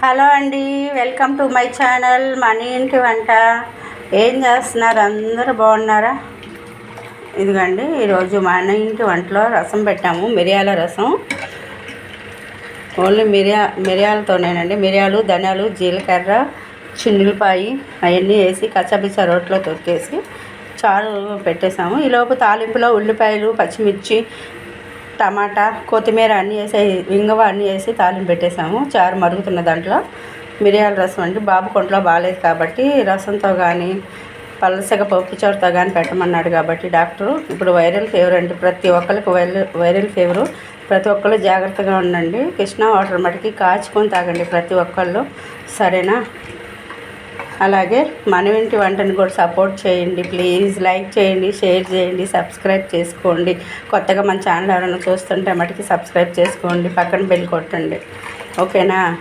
Hello అండి, welcome to my channel మన ఇంటి వంట. ఏం చేస్తున్నారు? అందరూ బాగున్నారా? ఇదిగండి, ఈరోజు మన ఇంటి వంటలో రసం పెట్టాము. మిరియాల రసం. ఓన్లీ మిరియాలతోనేనండి. మిరియాలు, ధనియాలు, జీలకర్ర, చిన్నులపాయి అవన్నీ వేసి కచ్చపిచ్చ రోట్లో తొక్కేసి చారు పెట్టేసాము. ఈలోపు తాలింపులో ఉల్లిపాయలు, పచ్చిమిర్చి, టమాటా, కొత్తిమీర అన్నీ వేసి, ఇంగువ అన్నీ వేసి తాలింపు పెట్టేసాము. చారు మరుగుతున్న దాంట్లో మిరియాల రసం అండి. బాబు కొంట్లో బాగాలేదు కాబట్టి రసంతో కానీ పలసగా పప్పుచారుతో కానీ పెట్టమన్నాడు కాబట్టి డాక్టరు. ఇప్పుడు వైరల్ ఫీవర్ అండి, ప్రతి ఒక్కరికి వైరల్ ఫీవరు. ప్రతి ఒక్కళ్ళు జాగ్రత్తగా ఉండండి. కృష్ణా వాటర్ మటుకి కాచుకొని తాగండి ప్రతి ఒక్కళ్ళు, సరేనా? అలాగే మన ఇంటి వంటని కూడా సపోర్ట్ చేయండి ప్లీజ్. లైక్ చేయండి, షేర్ చేయండి, సబ్స్క్రైబ్ చేసుకోండి. కొత్తగా మన ఛానల్ ఎవరైనా చూస్తుంటే మటుకి సబ్స్క్రైబ్ చేసుకోండి, పక్కన బెల్ కొట్టండి, ఓకేనా?